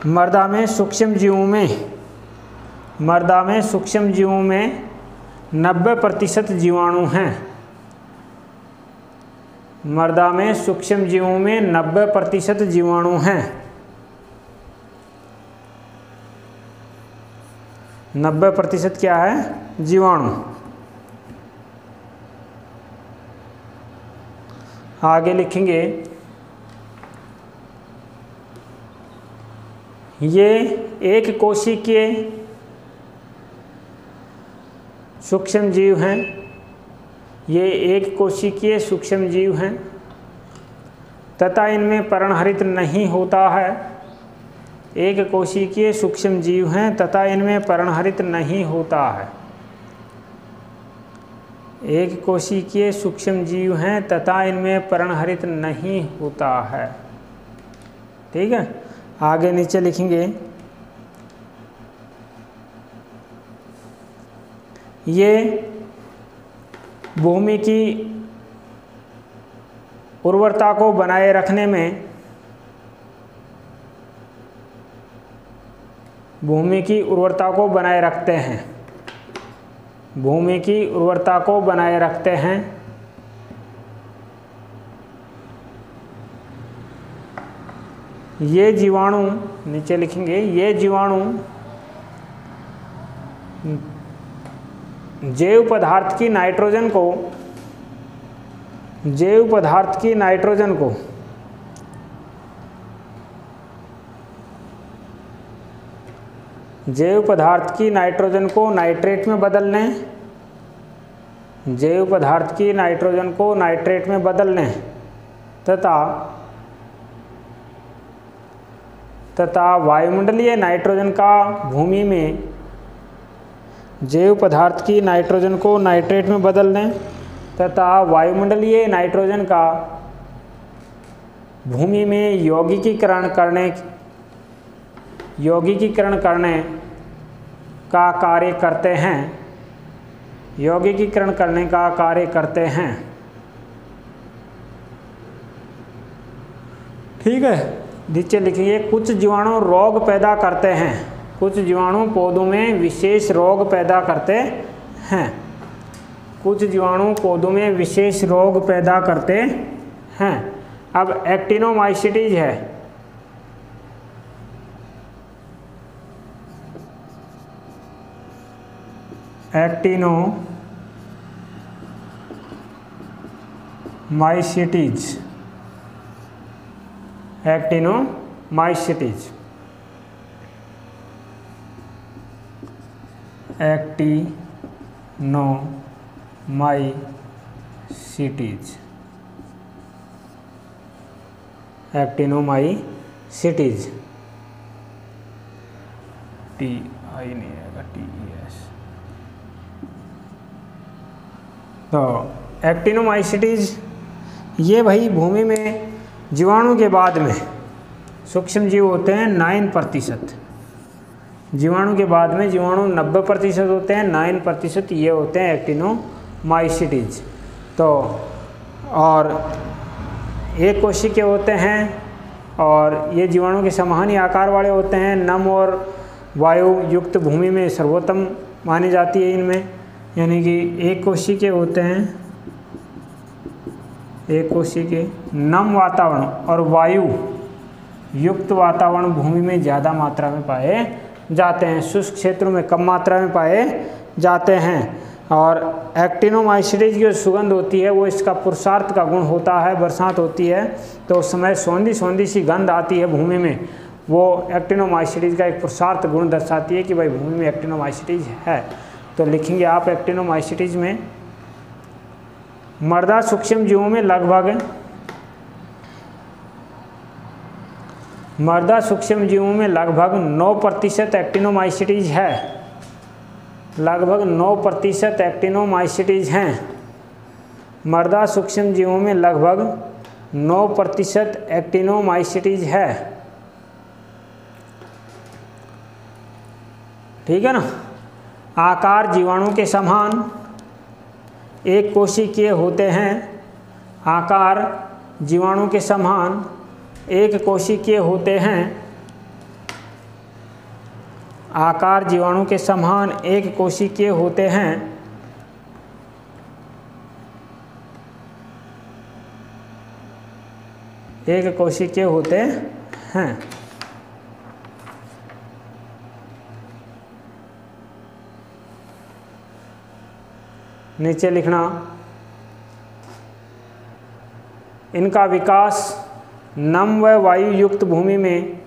मृदा में सूक्ष्म जीवों में, मृदा में सूक्ष्म जीवों में 90% जीवाणु हैं। मृदा में सूक्ष्म जीवों में 90% जीवाणु हैं। 90% क्या है, जीवाणु। आगे लिखेंगे, ये एक कोशिकीय सूक्ष्म जीव हैं, ये एक कोशिकीय सूक्ष्म जीव हैं, तथा इनमें पर्णहरित नहीं होता है। एक कोशिकीय सूक्ष्म जीव हैं तथा इनमें पर्णहरित नहीं होता है। एक कोशिकीय सूक्ष्म जीव हैं तथा इनमें पर्णहरित नहीं होता है। ठीक है, आगे नीचे लिखेंगे, ये भूमि की उर्वरता को बनाए रखने में, भूमि की उर्वरता को बनाए रखते हैं, भूमि की उर्वरता को बनाए रखते हैं, ये जीवाणु, नीचे लिखेंगे, ये जीवाणु जैव पदार्थ की नाइट्रोजन को जैव पदार्थ की नाइट्रोजन को जैव पदार्थ की नाइट्रोजन को नाइट्रेट में बदल लें, जैव पदार्थ की नाइट्रोजन को नाइट्रेट में बदल लें तथा वायुमंडलीय नाइट्रोजन का भूमि में, जैव पदार्थ की नाइट्रोजन को नाइट्रेट में बदल दें तथा वायुमंडलीय नाइट्रोजन का भूमि में यौगिकीकरण करने का कार्य करते हैं, यौगिकीकरण करने का कार्य करते हैं। ठीक है, नीचे लिखिए, कुछ जीवाणु रोग पैदा करते हैं, कुछ जीवाणु पौधों में विशेष रोग पैदा करते हैं, कुछ जीवाणु पौधों में विशेष रोग पैदा करते हैं। अब एक्टिनोमाइसीटीज है, एक्टिनोमाइसीटीज, एक्टिनोमाइसीटीज, एक्टिनोमाइसीटीज, एक्टिनोमाइसीटीज, टी आई नहीं आएगा, TES। तो एक्टिनोमाइसीटीज ये भाई भूमि में जीवाणु के बाद में सूक्ष्म जीव होते हैं 9%, जीवाणु के बाद में जीवाणु 90% होते हैं, 9% ये होते हैं एक्टिनोमाइसीटीज। तो और एक कोशिकीय होते हैं और ये जीवाणु के समहानी आकार वाले होते हैं, नम और वायु युक्त भूमि में सर्वोत्तम मानी जाती है इनमें, यानी कि एक कोशिकीय होते हैं, एक कोशिकीय नम वातावरण और वायु युक्त वातावरण भूमि में ज़्यादा मात्रा में पाए जाते हैं, शुष्क क्षेत्रों में कम मात्रा में पाए जाते हैं। और एक्टिनोमाइसीटीज की जो सुगंध होती है वो इसका पुरुषार्थ का गुण होता है, बरसात होती है तो उस समय सौंधी सौंधी सी गंध आती है भूमि में, वो एक्टिनोमाइसीटीज का एक पुरुषार्थ गुण दर्शाती है कि भाई भूमि में एक्टिनोमाइसीटीज है। तो लिखेंगे आप एक्टिनोमाइसीटीज में मर्दा सूक्ष्म जीवों में लगभग 9% एक्टिनोमाइसीटीज है, लगभग 9% एक्टिनोमाइसीटीज हैं। मर्दा सूक्ष्म जीवों में लगभग 9% एक्टिनोमाइसीटीज है। ठीक है ना। आकार जीवाणु के समान एक कोशिकीय होते हैं, आकार जीवाणु के समान एक कोशिकीय होते हैं, आकार जीवाणु के समान एक कोशिकीय होते हैं। एक कोशिकीय होते हैं। नीचे लिखना, इनका विकास नम व वायु युक्त भूमि में,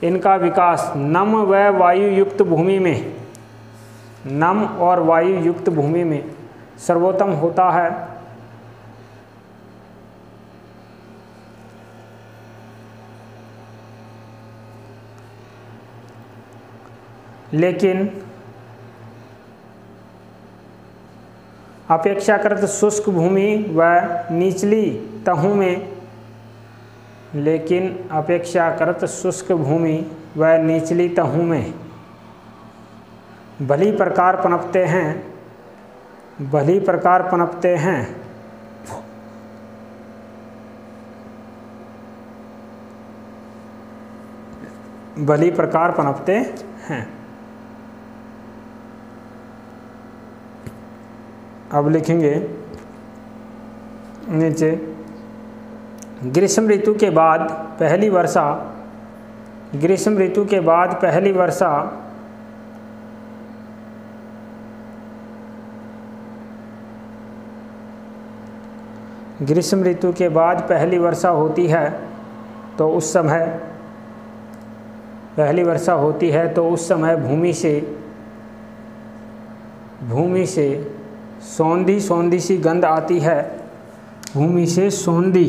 इनका विकास नम व वायु युक्त भूमि में, नम और वायु युक्त भूमि में सर्वोत्तम होता है। लेकिन अपेक्षाकृत शुष्क भूमि व निचली तहों में, लेकिन अपेक्षाकृत शुष्क भूमि व निचली तहों में भली प्रकार पनपते हैं, भली प्रकार पनपते हैं। भली प्रकार पनपते हैं। अब लिखेंगे नीचे, ग्रीष्म ऋतु के बाद पहली वर्षा, ग्रीष्म ऋतु के बाद पहली वर्षा ग्रीष्म ऋतु के बाद पहली वर्षा होती है तो उस समय पहली वर्षा होती है तो उस समय भूमि से सौंधी सौंधी सी गंध आती है। भूमि से सौंधी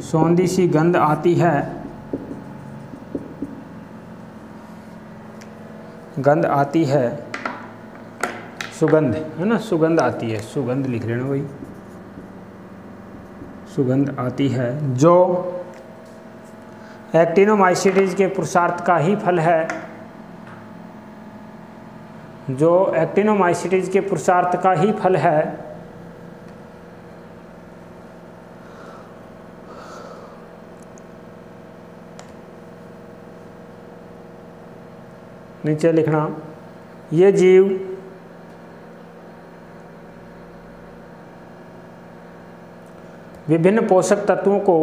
सौंधी सी गंध आती है, गंध आती है, सुगंध है ना, सुगंध आती है, सुगंध लिख लेना भाई, सुगंध आती है, जो एक्टिनोमाइसीट्स के पुरुषार्थ का ही फल है, जो एक्टिनोमाइसीट्स के पुरुषार्थ का ही फल है। नीचे लिखना, ये जीव विभिन्न पोषक तत्वों को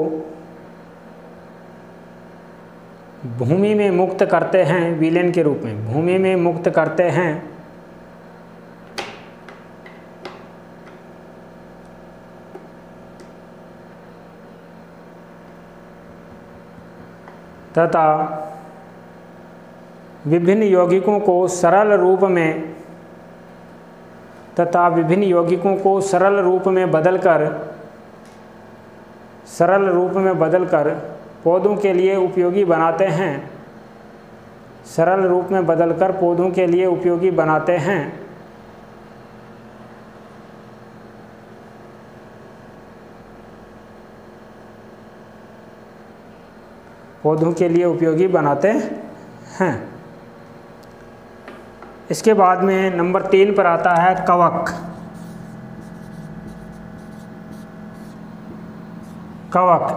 भूमि में मुक्त करते हैं, विलेन के रूप में भूमि में मुक्त करते हैं तथा विभिन्न यौगिकों को सरल रूप में बदलकर पौधों के लिए उपयोगी बनाते हैं, सरल रूप में बदलकर पौधों के लिए उपयोगी बनाते हैं। पौधों के लिए उपयोगी बनाते हैं। इसके बाद में नंबर 3 पर आता है कवक। कवक,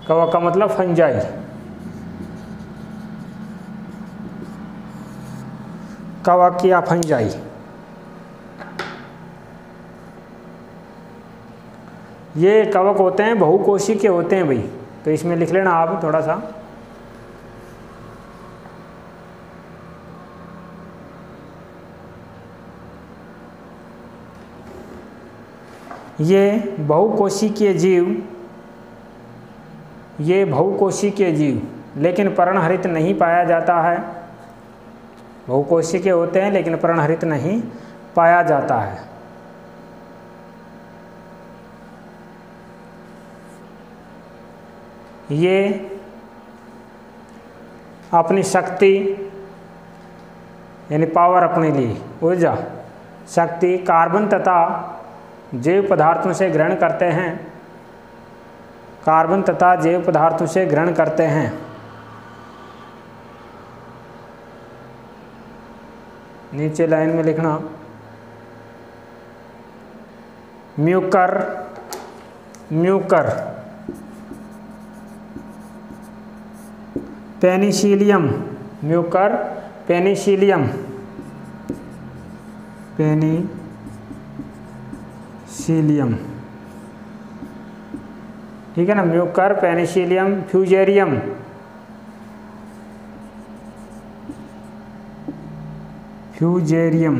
कवक का मतलब फंजाई। कवक या फंजाई, ये कवक होते हैं, बहुकोशी के होते हैं भाई, तो इसमें लिख लेना आप थोड़ा सा। ये बहुकोशिकीय जीव लेकिन पर्णहरित नहीं पाया जाता है। बहुकोशिकीय होते हैं लेकिन पर्णहरित नहीं पाया जाता है। ये अपनी शक्ति यानी पावर, अपने लिए ऊर्जा, शक्ति कार्बन तथा जैव पदार्थों से ग्रहण करते हैं, कार्बन तथा जैव पदार्थों से ग्रहण करते हैं। नीचे लाइन में लिखना, Mucor, Mucor, Penicillium, Mucor Penicillium, Penicillium, ठीक है ना, Mucor Penicillium, fusarium, fusarium,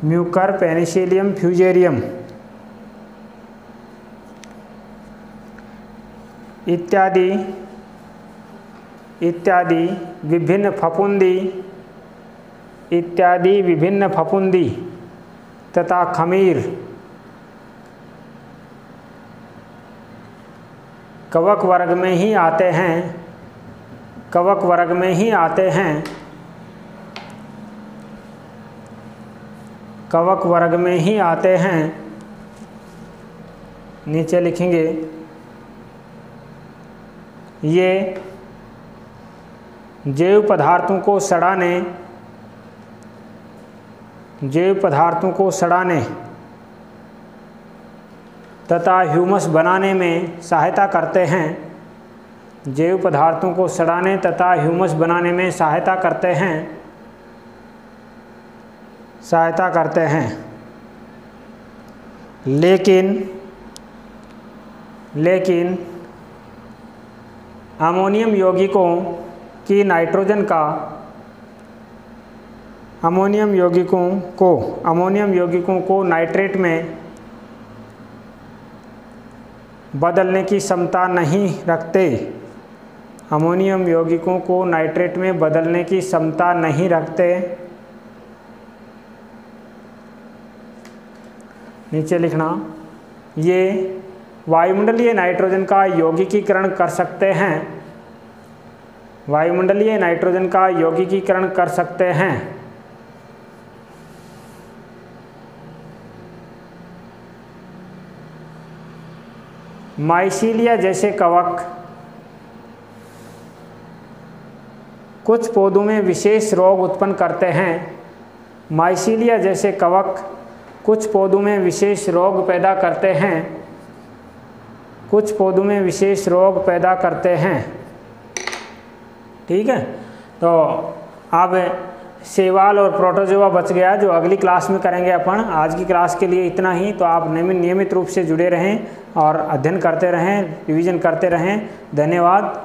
Mucor Penicillium, fusarium इत्यादि विभिन्न फफूंदी तथा खमीर कवक वर्ग में ही आते हैं, कवक वर्ग में ही आते हैं, कवक वर्ग में ही आते हैं। नीचे लिखेंगे, ये जैव पदार्थों को सड़ाने तथा ह्यूमस बनाने में सहायता करते हैं, जैव पदार्थों को सड़ाने तथा ह्यूमस बनाने में सहायता करते हैं। सहायता करते हैं, लेकिन अमोनियम यौगिकों को नाइट्रेट में बदलने की क्षमता नहीं रखते। अमोनियम यौगिकों को नाइट्रेट में बदलने की क्षमता नहीं रखते। नीचे लिखना, ये वायुमंडलीय नाइट्रोजन का यौगिकीकरण कर सकते हैं। वायुमंडलीय नाइट्रोजन का यौगिकीकरण कर सकते हैं। माइसीलिया जैसे कवक कुछ पौधों में विशेष रोग उत्पन्न करते हैं। माइसीलिया जैसे कवक कुछ पौधों में विशेष रोग पैदा करते हैं। कुछ पौधों में विशेष रोग पैदा करते हैं। ठीक है, तो अब शैवाल और प्रोटोजोआ बच गया, जो अगली क्लास में करेंगे अपन। आज की क्लास के लिए इतना ही। तो आप नियमित रूप से जुड़े रहें और अध्ययन करते रहें, रिवीजन करते रहें। धन्यवाद।